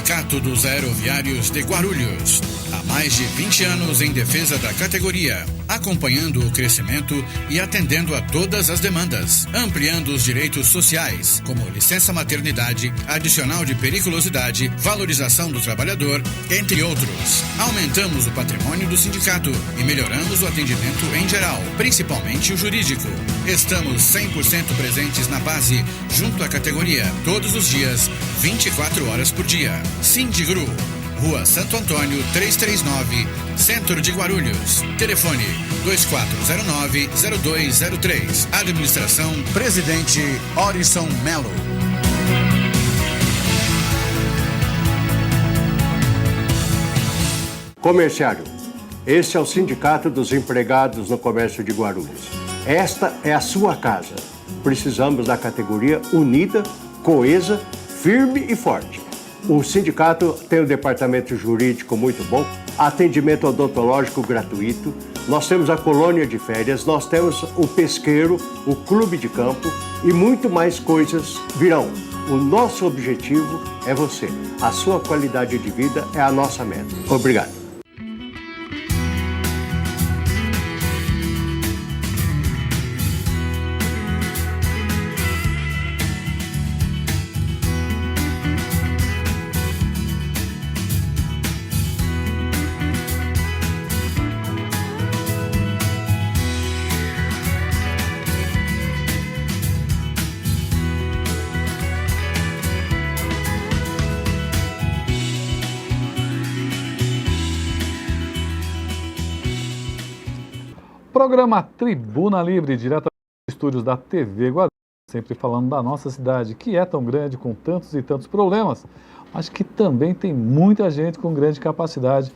Sindicato dos Aeroviários de Guarulhos. Há mais de 20 anos em defesa da categoria, acompanhando o crescimento e atendendo a todas as demandas, ampliando os direitos sociais, como licença maternidade, adicional de periculosidade, valorização do trabalhador, entre outros. Aumentamos o patrimônio do sindicato e melhoramos o atendimento em geral, principalmente o jurídico. Estamos 100% presentes na base, junto à categoria, todos os dias, 24 horas por dia. Sindigru, Rua Santo Antônio, 339, Centro de Guarulhos. Telefone 2409-0203. Administração Presidente Orison Melo. Comerciário, esse é o Sindicato dos Empregados no Comércio de Guarulhos. Esta é a sua casa. Precisamos da categoria unida, coesa, firme e forte. O sindicato tem um departamento jurídico muito bom, atendimento odontológico gratuito, nós temos a colônia de férias, nós temos o pesqueiro, o clube de campo e muito mais coisas virão. O nosso objetivo é você. A sua qualidade de vida é a nossa meta. Obrigado. Programa Tribuna Livre, direto dos estúdios da TV Guarulhos, sempre falando da nossa cidade, que é tão grande, com tantos e tantos problemas, mas que também tem muita gente com grande capacidade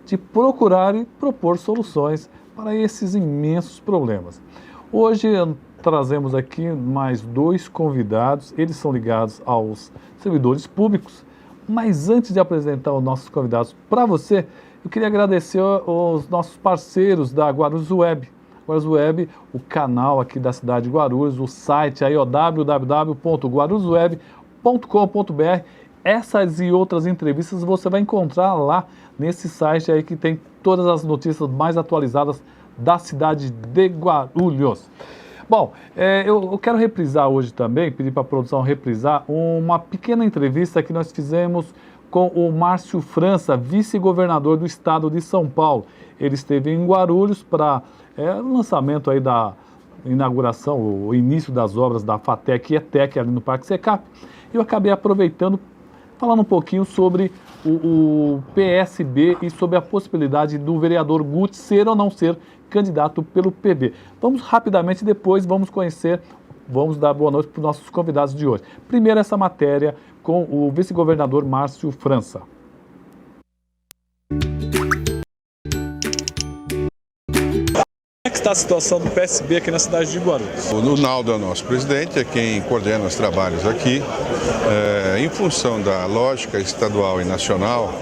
de procurar e propor soluções para esses imensos problemas. Hoje trazemos aqui mais dois convidados, eles são ligados aos servidores públicos, mas antes de apresentar os nossos convidados para você, eu queria agradecer aos nossos parceiros da Guarulhos Web. Guarulhos Web, o canal aqui da cidade de Guarulhos, o site aí, www.guarulhosweb.com.br. Essas e outras entrevistas você vai encontrar lá nesse site aí que tem todas as notícias mais atualizadas da cidade de Guarulhos. Bom, eu quero reprisar hoje também, pedir para a produção reprisar uma pequena entrevista que nós fizemos com o Márcio França, vice-governador do estado de São Paulo. Ele esteve em Guarulhos para o lançamento aí da inauguração, o início das obras da FATEC e ETEC ali no Parque Secap. Eu acabei aproveitando, falando um pouquinho sobre o PSB e sobre a possibilidade do vereador Guti ser ou não ser candidato pelo PB. Vamos rapidamente, depois vamos dar boa noite para os nossos convidados de hoje. Primeiro essa matéria com o vice-governador Márcio França. Como é que está a situação do PSB aqui na cidade de Guarulhos? O Naldo é o nosso presidente, é quem coordena os trabalhos aqui. Em função da lógica estadual e nacional,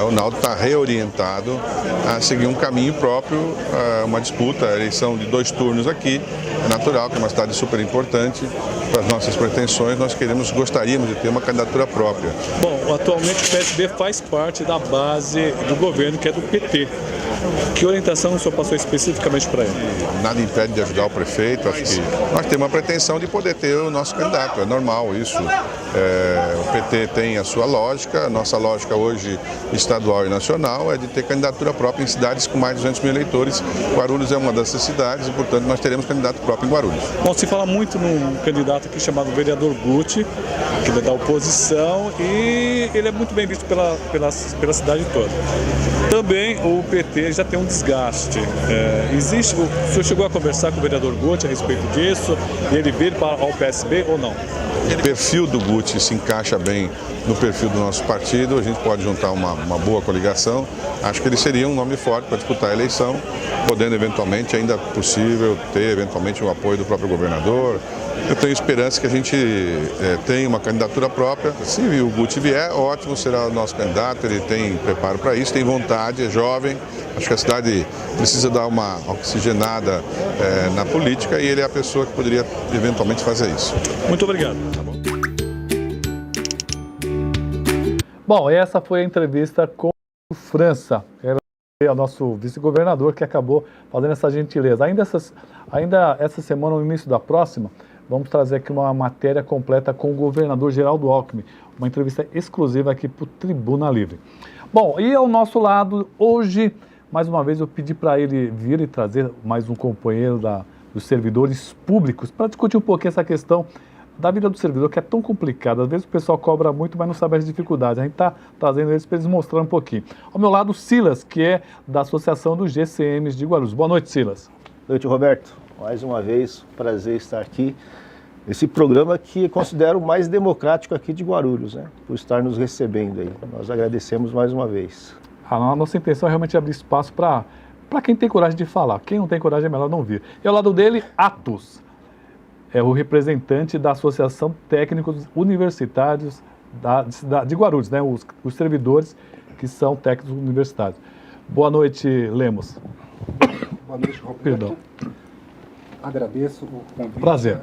o Naldo está reorientado a seguir um caminho próprio, uma disputa, a eleição de 2 turnos aqui. É natural que é uma cidade super importante para as nossas pretensões, nós gostaríamos de ter uma candidatura própria. Bom, atualmente o PSB faz parte da base do governo, que é do PT. Que orientação o senhor passou especificamente para ele? Nada impede de ajudar o prefeito, acho que nós temos uma pretensão de poder ter o nosso candidato, é normal isso. O PT tem a sua lógica, a nossa lógica hoje estadual e nacional é de ter candidatura própria em cidades com mais de 200 mil eleitores. Guarulhos é uma dessas cidades e, portanto, nós teremos candidato próprio em Guarulhos. Bom, se fala muito num candidato aqui chamado vereador Guti, que é da oposição, e ele é muito bem visto pela cidade toda. Também o PT já tem um desgaste. O senhor chegou a conversar com o vereador Guti a respeito disso, e ele vir ao PSB ou não? O perfil do Guti se encaixa bem no perfil do nosso partido, a gente pode juntar uma boa coligação. Acho que ele seria um nome forte para disputar a eleição, podendo eventualmente, ainda possível, ter eventualmente o apoio do próprio governador. Eu tenho esperança que a gente tenha uma candidatura própria. Se o Guti vier, ótimo, será o nosso candidato, ele tem preparo para isso, tem vontade, é jovem. Acho que a cidade precisa dar uma oxigenada na política e ele é a pessoa que poderia eventualmente fazer isso. Muito obrigado. Bom, essa foi a entrevista com o França, era o nosso vice-governador que acabou fazendo essa gentileza. Ainda essa semana, no início da próxima, vamos trazer aqui uma matéria completa com o governador Geraldo Alckmin, uma entrevista exclusiva aqui para o Tribuna Livre. Bom, e ao nosso lado, hoje, mais uma vez eu pedi para ele vir e trazer mais um companheiro dos servidores públicos para discutir um pouquinho essa questão da vida do servidor, que é tão complicada. Às vezes o pessoal cobra muito, mas não sabe as dificuldades. A gente está trazendo eles para eles mostrarem um pouquinho. Ao meu lado, Silas, que é da Associação dos GCMs de Guarulhos. Boa noite, Silas. Boa noite, Roberto. Mais uma vez, prazer estar aqui. Esse programa que considero o mais democrático aqui de Guarulhos, né? Por estar nos recebendo aí. Nós agradecemos mais uma vez. A nossa intenção é realmente abrir espaço para quem tem coragem de falar. Quem não tem coragem é melhor não vir. E ao lado dele, Atos. É o representante da Associação Técnicos Universitários de Guarulhos, né? Os servidores que são técnicos universitários. Boa noite, Lemos. Boa noite, Roberto. Perdão. Agradeço o convite. Prazer.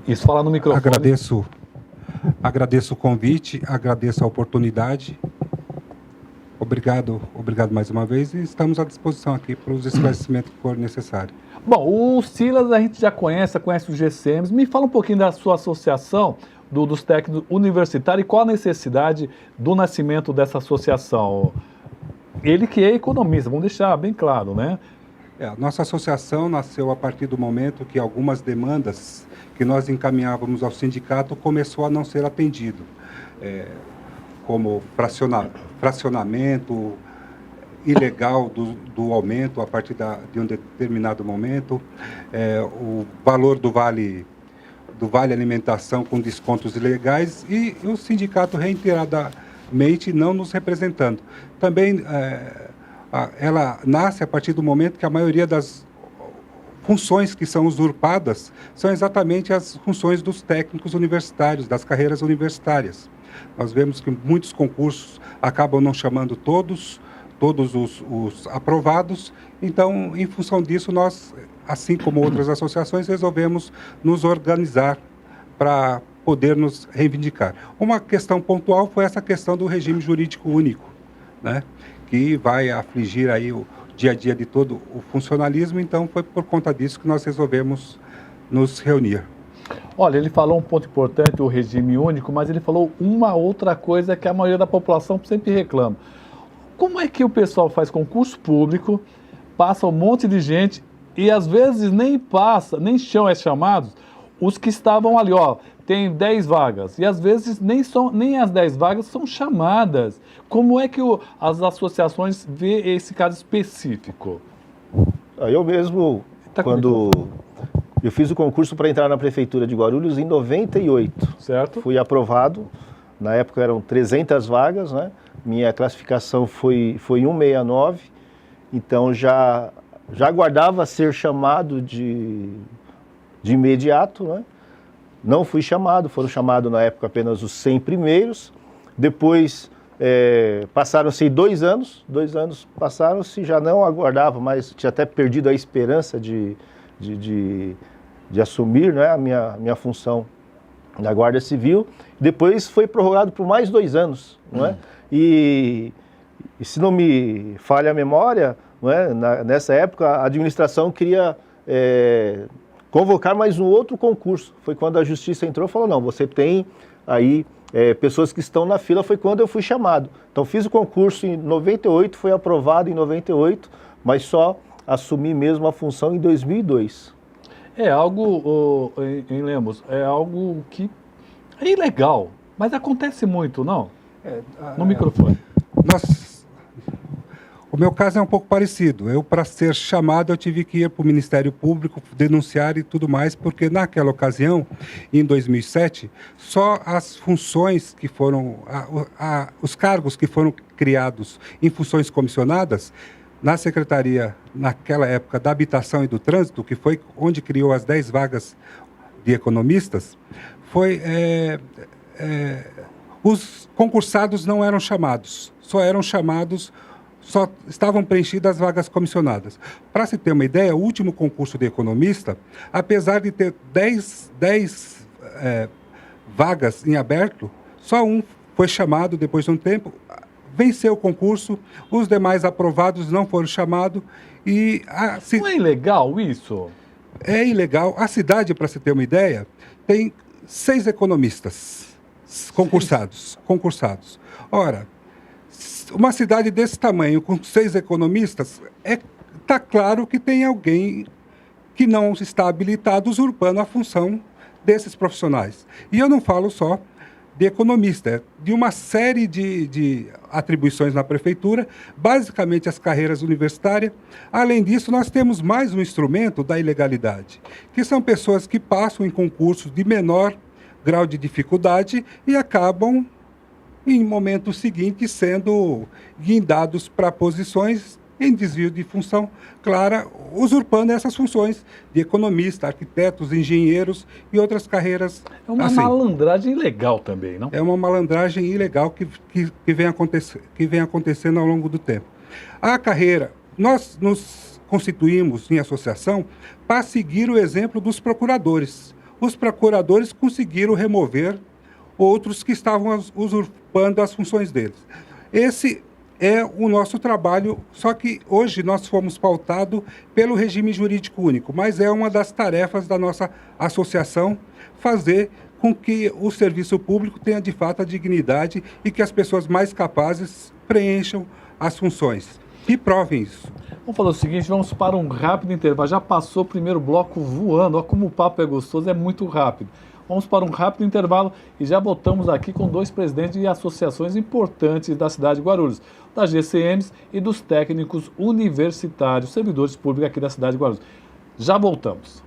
Isso, falar no microfone. Agradeço o convite, agradeço a oportunidade. Obrigado mais uma vez e estamos à disposição aqui para os esclarecimentos que for necessário. Bom, o Silas a gente já conhece os GCMs. Me fala um pouquinho da sua associação, dos técnicos universitários, e qual a necessidade do nascimento dessa associação. Ele que é economista, vamos deixar bem claro, né? A nossa associação nasceu a partir do momento que algumas demandas que nós encaminhávamos ao sindicato começou a não ser atendido, como fracionamento ilegal do aumento a partir de um determinado momento, o valor do vale alimentação com descontos ilegais e o sindicato reiteradamente não nos representando. Também ela nasce a partir do momento que a maioria das funções que são usurpadas são exatamente as funções dos técnicos universitários, das carreiras universitárias. Nós vemos que muitos concursos acabam não chamando todos os aprovados, então, em função disso, nós, assim como outras associações, resolvemos nos organizar para poder nos reivindicar. Uma questão pontual foi essa questão do regime jurídico único, né, que vai afligir aí o dia a dia de todo o funcionalismo, então foi por conta disso que nós resolvemos nos reunir. Olha, ele falou um ponto importante, o regime único, mas ele falou uma outra coisa que a maioria da população sempre reclama. Como é que o pessoal faz concurso público, passa um monte de gente e às vezes nem são chamados os que estavam ali, tem 10 vagas, e às vezes nem as 10 vagas são chamadas. Como é que as associações vê esse caso específico? Eu mesmo, quando eu fiz o concurso para entrar na Prefeitura de Guarulhos em 98, certo? Fui aprovado, na época eram 300 vagas, né? Minha classificação foi 169, então já aguardava ser chamado de imediato, né? Não fui chamado, foram chamados na época apenas os 100 primeiros, depois passaram-se 2 anos passaram-se, já não aguardava mais, tinha até perdido a esperança de assumir, né, a minha função na Guarda Civil. Depois foi prorrogado por mais 2 anos, não é? E se não me falha a memória, não é? Nessa época a administração queria convocar mais um outro concurso. Foi quando a Justiça entrou e falou, não, você tem aí pessoas que estão na fila, foi quando eu fui chamado. Então fiz o concurso em 98, foi aprovado em 98, mas só assumi mesmo a função em 2002. É algo, em Lemos, é algo que é ilegal, mas acontece muito, não? No microfone. O meu caso é um pouco parecido. Eu, para ser chamado, eu tive que ir para o Ministério Público, denunciar e tudo mais, porque naquela ocasião, em 2007, só as funções que foram, os cargos que foram criados em funções comissionadas, na Secretaria, naquela época, da Habitação e do Trânsito, que foi onde criou as 10 vagas de economistas, os concursados não eram chamados, só estavam preenchidas as vagas comissionadas. Para se ter uma ideia, o último concurso de economista, apesar de ter 10 vagas em aberto, só um foi chamado depois de um tempo, venceu o concurso, os demais aprovados não foram chamados e... Não é ilegal isso? É ilegal. A cidade, para você ter uma ideia, tem 6 economistas concursados. Ora, uma cidade desse tamanho, com 6 economistas, está claro que tem alguém que não está habilitado usurpando a função desses profissionais. E eu não falo só de economista, de uma série de atribuições na prefeitura, basicamente as carreiras universitárias. Além disso, nós temos mais um instrumento da ilegalidade, que são pessoas que passam em concursos de menor grau de dificuldade e acabam, em momento seguinte, sendo guindados para posições em desvio de função clara, usurpando essas funções de economista, arquitetos, engenheiros e outras carreiras. É uma malandragem ilegal também, não? É uma malandragem ilegal que vem acontecendo ao longo do tempo. A carreira, nós nos constituímos em associação para seguir o exemplo dos procuradores. Os procuradores conseguiram remover outros que estavam usurpando as funções deles. Esse é o nosso trabalho, só que hoje nós fomos pautados pelo regime jurídico único, mas é uma das tarefas da nossa associação fazer com que o serviço público tenha de fato a dignidade e que as pessoas mais capazes preencham as funções e provem isso. Vamos fazer o seguinte, vamos para um rápido intervalo. Já passou o primeiro bloco voando, olha como o papo é gostoso, é muito rápido. Vamos para um rápido intervalo e já voltamos aqui com 2 presidentes de associações importantes da cidade de Guarulhos, das GCMs e dos técnicos universitários, servidores públicos aqui da cidade de Guarulhos. Já voltamos.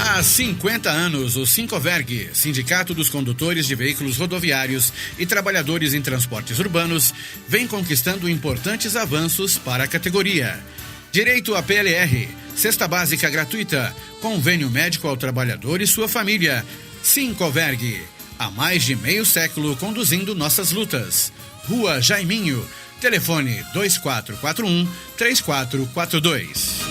Há 50 anos, o Sincoverg, Sindicato dos Condutores de Veículos Rodoviários e Trabalhadores em Transportes Urbanos, vem conquistando importantes avanços para a categoria. Direito à PLR, cesta básica gratuita, convênio médico ao trabalhador e sua família. Sincoverg, há mais de meio século conduzindo nossas lutas. Rua Jaiminho, telefone 2441-3442.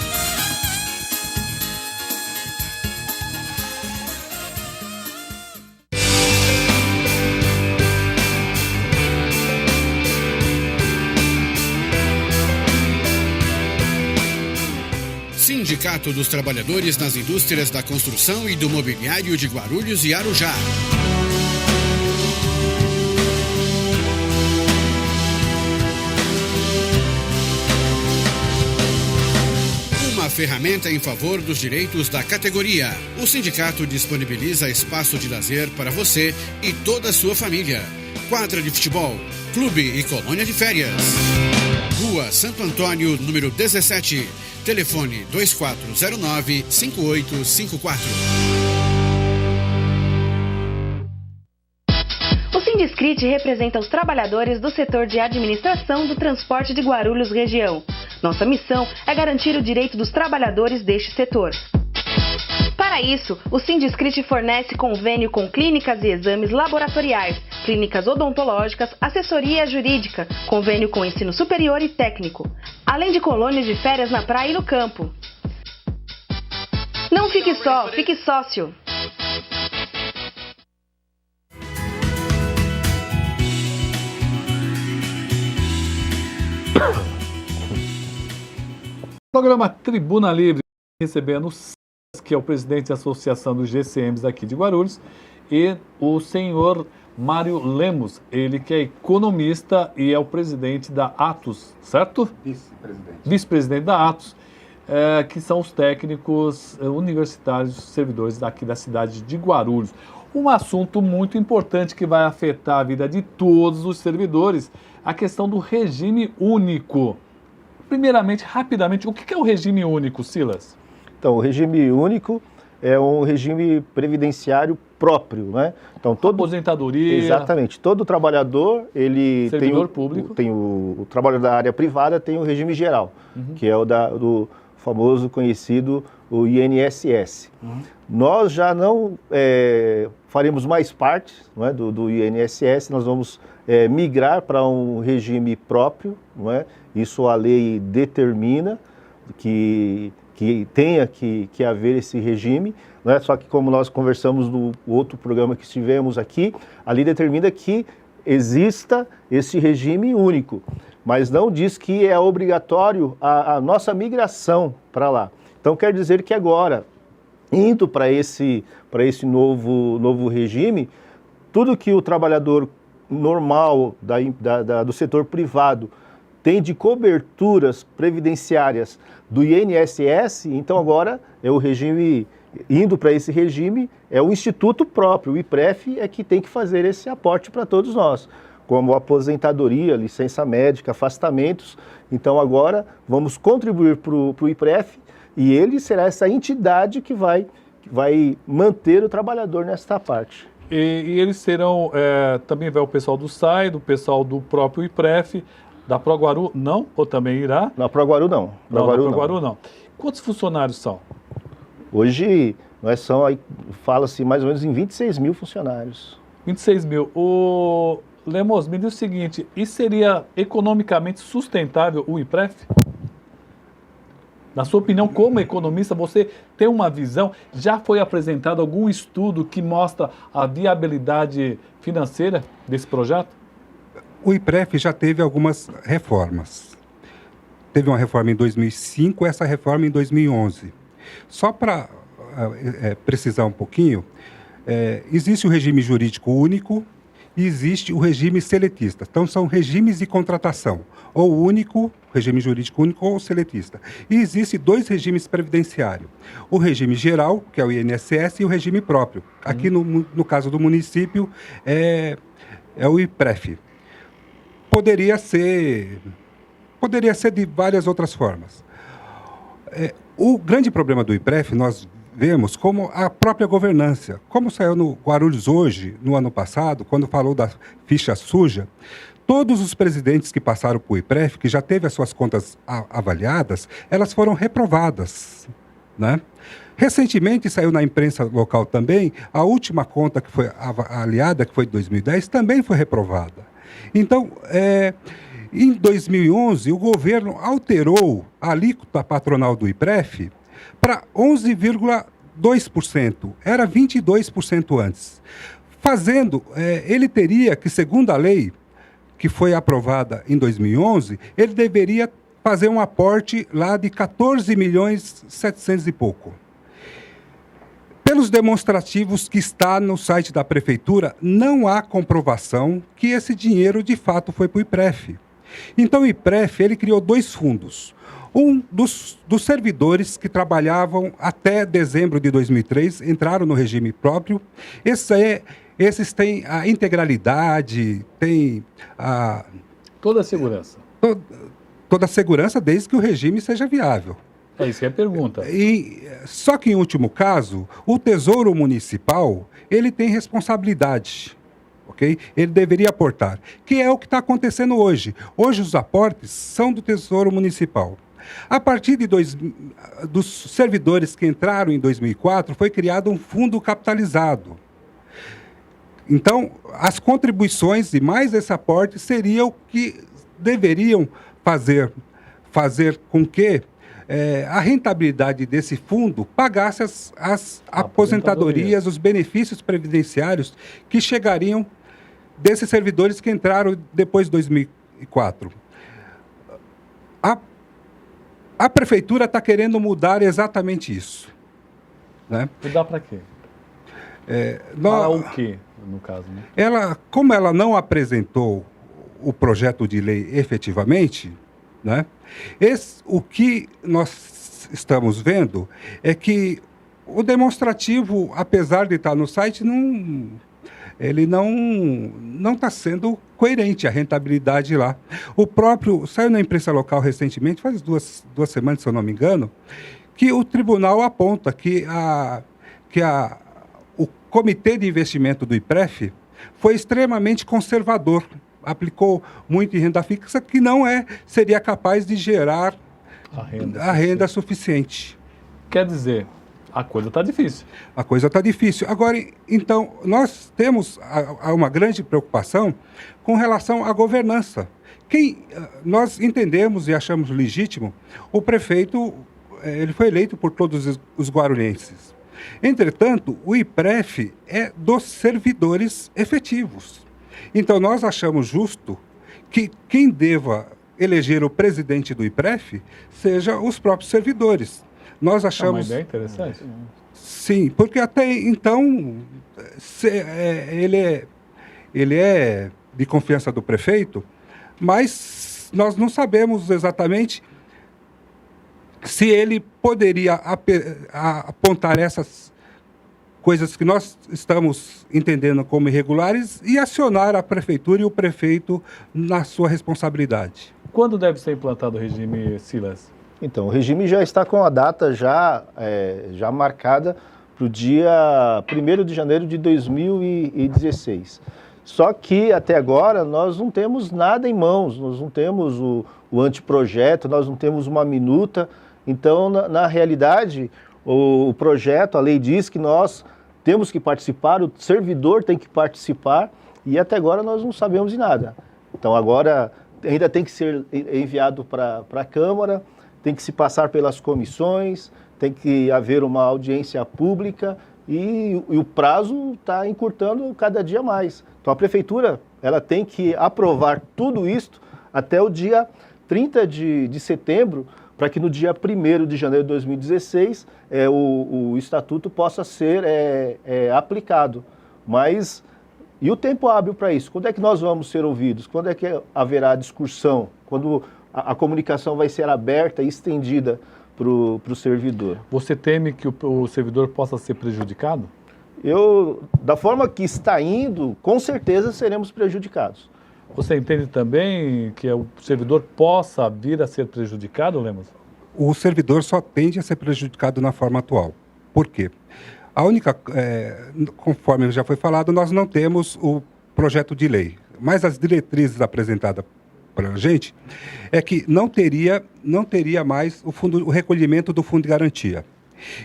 Sindicato dos Trabalhadores nas Indústrias da Construção e do Mobiliário de Guarulhos e Arujá. Uma ferramenta em favor dos direitos da categoria. O sindicato disponibiliza espaço de lazer para você e toda a sua família. Quadra de futebol, clube e colônia de férias. Rua Santo Antônio, número 17. Telefone 2409-5854. O Sindiscrit representa os trabalhadores do setor de administração do transporte de Guarulhos região. Nossa missão é garantir o direito dos trabalhadores deste setor. Para isso, o Sindiscrit fornece convênio com clínicas e exames laboratoriais, clínicas odontológicas, assessoria jurídica, convênio com ensino superior e técnico, além de colônias de férias na praia e no campo. Não fique só, fique sócio! Programa Tribuna Livre, recebendo o que é o presidente da Associação dos GCMs aqui de Guarulhos, e o senhor Mário Lemos, ele que é economista e é o presidente da Atos, certo? Vice-presidente. Vice-presidente da Atos, que são os técnicos universitários, servidores daqui da cidade de Guarulhos. Um assunto muito importante que vai afetar a vida de todos os servidores, a questão do regime único. Primeiramente, rapidamente, o que é o regime único, Silas? Então, o regime único é um regime previdenciário próprio, né? Então, aposentadoria. Exatamente. Todo trabalhador, ele servidor público. Tem o trabalho da área privada, tem o regime geral, que é o do famoso conhecido o INSS. Nós já não faremos mais parte, não é, do INSS, nós vamos migrar para um regime próprio, não é? Isso a lei determina que tenha que haver esse regime, não é? Só que como nós conversamos no outro programa que estivemos aqui, a lei determina que exista esse regime único, mas não diz que é obrigatório a nossa migração para lá. Então quer dizer que agora, indo para esse novo regime, tudo que o trabalhador normal do setor privado tem de coberturas previdenciárias do INSS, então agora é o regime, indo para esse regime, é o instituto próprio, o IPREF é que tem que fazer esse aporte para todos nós, como aposentadoria, licença médica, afastamentos. Então agora vamos contribuir para o IPREF e ele será essa entidade que vai manter o trabalhador nesta parte. E eles serão, também vai o pessoal do SAI, do pessoal do próprio IPREF, da Proguaru não? Ou também irá? Na Proguaru não. Na Proguaru não. Quantos funcionários são? Hoje nós são, aí fala-se mais ou menos em 26 mil funcionários. 26 mil. O Lemos, me diz o seguinte, e seria economicamente sustentável o IPREF? Na sua opinião, como economista, você tem uma visão? Já foi apresentado algum estudo que mostra a viabilidade financeira desse projeto? O IPREF já teve algumas reformas. Teve uma reforma em 2005, essa reforma em 2011. Só para precisar um pouquinho, existe o regime jurídico único e existe o regime seletista. Então, são regimes de contratação, ou único, regime jurídico único, ou seletista. E existem dois regimes previdenciários. O regime geral, que é o INSS, e o regime próprio. Aqui, no caso do município, é o IPREF. Poderia ser de várias outras formas. O grande problema do IPREF, nós vemos como a própria governança. Como saiu no Guarulhos hoje, no ano passado, quando falou da ficha suja, todos os presidentes que passaram por IPREF, que já teve as suas contas avaliadas, elas foram reprovadas, né? Recentemente saiu na imprensa local também, a última conta que foi avaliada, que foi de 2010, também foi reprovada. Então, em 2011, o governo alterou a alíquota patronal do IPREF para 11,2%. Era 22% antes. Ele teria que, segundo a lei que foi aprovada em 2011, ele deveria fazer um aporte lá de 14.700.000 e pouco. Pelos demonstrativos que está no site da prefeitura, não há comprovação que esse dinheiro de fato foi para o IPREF. Então o IPREF ele criou dois fundos. Um dos servidores que trabalhavam até dezembro de 2003 entraram no regime próprio. Esses têm a integralidade, têm a... Toda a segurança. Toda a segurança desde que o regime seja viável. É isso que é a pergunta. Só que, em último caso, o Tesouro Municipal, ele tem responsabilidade, ok? Ele deveria aportar, que é o que está acontecendo hoje. Hoje, os aportes são do Tesouro Municipal. A partir dos servidores que entraram em 2004, foi criado um fundo capitalizado. Então, as contribuições e mais esse aporte seriam o que deveriam fazer com que a rentabilidade desse fundo pagasse as aposentadorias, os benefícios previdenciários que chegariam desses servidores que entraram depois de 2004. A prefeitura está querendo mudar exatamente isso, né? Mudar para quê? Para o quê, no caso? Né? Como ela não apresentou o projeto de lei efetivamente, né? O que nós estamos vendo é que o demonstrativo, apesar de estar no site, ele não está sendo coerente a rentabilidade lá. Saiu na imprensa local recentemente, faz duas semanas, se eu não me engano, que o tribunal aponta que o comitê de investimento do IPREF foi extremamente conservador, aplicou muito em renda fixa, que não seria capaz de gerar A renda suficiente. Quer dizer, a coisa está difícil. A coisa está difícil. Agora, então, nós temos uma grande preocupação com relação à governança. Nós entendemos e achamos legítimo, o prefeito, ele foi eleito por todos os guarulhenses. Entretanto, o IPREF é dos servidores efetivos. Então, nós achamos justo que quem deva eleger o presidente do IPREF seja os próprios servidores. Nós achamos... É uma ideia interessante. Sim, porque até então ele é de confiança do prefeito, mas nós não sabemos exatamente se ele poderia apontar essas coisas que nós estamos entendendo como irregulares e acionar a prefeitura e o prefeito na sua responsabilidade. Quando deve ser implantado o regime, Silas? Então, o regime já está com a data já marcada para o dia 1º de janeiro de 2016. Só que, até agora, nós não temos nada em mãos, nós não temos o anteprojeto, nós não temos uma minuta. Então, na realidade, o projeto, a lei diz que nós temos que participar, o servidor tem que participar, e até agora nós não sabemos de nada. Então, agora ainda tem que ser enviado para a Câmara, tem que se passar pelas comissões, tem que haver uma audiência pública e o prazo está encurtando cada dia mais. Então a Prefeitura ela tem que aprovar tudo isto até o dia 30 de setembro, para que no dia 1º de janeiro de 2016 o Estatuto possa ser aplicado. Mas e o tempo hábil para isso? Quando é que nós vamos ser ouvidos? Quando é que haverá discussão? Quando a comunicação vai ser aberta e estendida para o servidor? Você teme que o servidor possa ser prejudicado? Da forma que está indo, com certeza seremos prejudicados. Você entende também que o servidor possa vir a ser prejudicado, Lemos? O servidor só tende a ser prejudicado na forma atual. Por quê? A única, conforme já foi falado, nós não temos o projeto de lei, mas as diretrizes apresentadas para a gente é que não teria mais o recolhimento do fundo de garantia.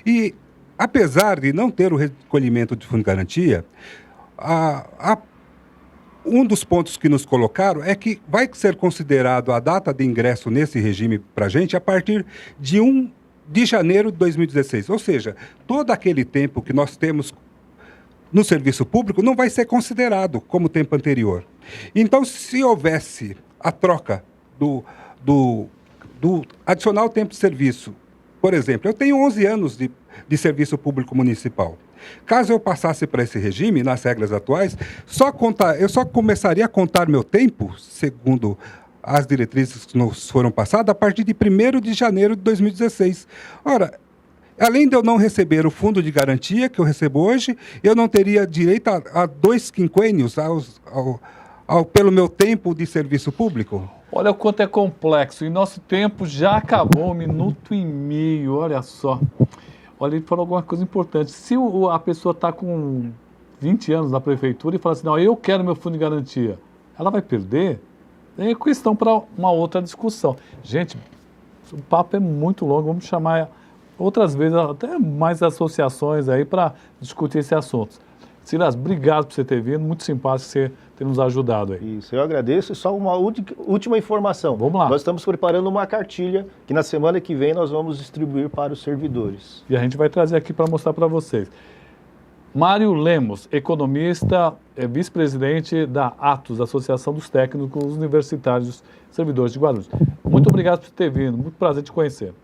E, apesar de não ter o recolhimento do fundo de garantia, um dos pontos que nos colocaram é que vai ser considerado a data de ingresso nesse regime para a gente a partir de 1 de janeiro de 2016. Ou seja, todo aquele tempo que nós temos no serviço público não vai ser considerado como tempo anterior. Então, se houvesse a troca do adicional tempo de serviço, por exemplo, eu tenho 11 anos de serviço público municipal. Caso eu passasse para esse regime, nas regras atuais, eu só começaria a contar meu tempo, segundo as diretrizes que nos foram passadas, a partir de 1º de janeiro de 2016. Ora, além de eu não receber o fundo de garantia que eu recebo hoje, eu não teria direito a 2 quinquênios pelo meu tempo de serviço público? Olha o quanto é complexo. E nosso tempo já acabou, 1 minuto e meio, olha só. Olha, ele falou alguma coisa importante. Se a pessoa está com 20 anos na prefeitura e fala assim, não, eu quero meu fundo de garantia, ela vai perder? É questão para uma outra discussão. Gente, o papo é muito longo, vamos chamar outras vezes até mais associações aí para discutir esse assunto. Silas, obrigado por você ter vindo, muito simpático você ter nos ajudado aí. Isso, eu agradeço. E só uma última informação. Vamos lá. Nós estamos preparando uma cartilha que na semana que vem nós vamos distribuir para os servidores. E a gente vai trazer aqui para mostrar para vocês. Mário Lemos, economista, vice-presidente da ATOS, Associação dos Técnicos Universitários Servidores de Guarulhos. Muito obrigado por ter vindo, muito prazer te conhecer.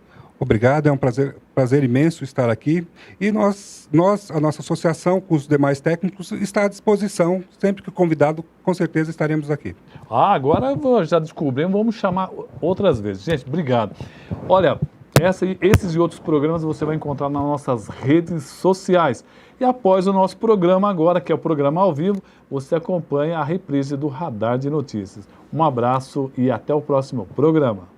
Obrigado, é um prazer imenso estar aqui. E a nossa associação, com os demais técnicos, está à disposição. Sempre que convidado, com certeza estaremos aqui. Agora já descobrimos, vamos chamar outras vezes. Gente, obrigado. Olha, esses e outros programas você vai encontrar nas nossas redes sociais. E após o nosso programa agora, que é o programa ao vivo, você acompanha a reprise do Radar de Notícias. Um abraço e até o próximo programa.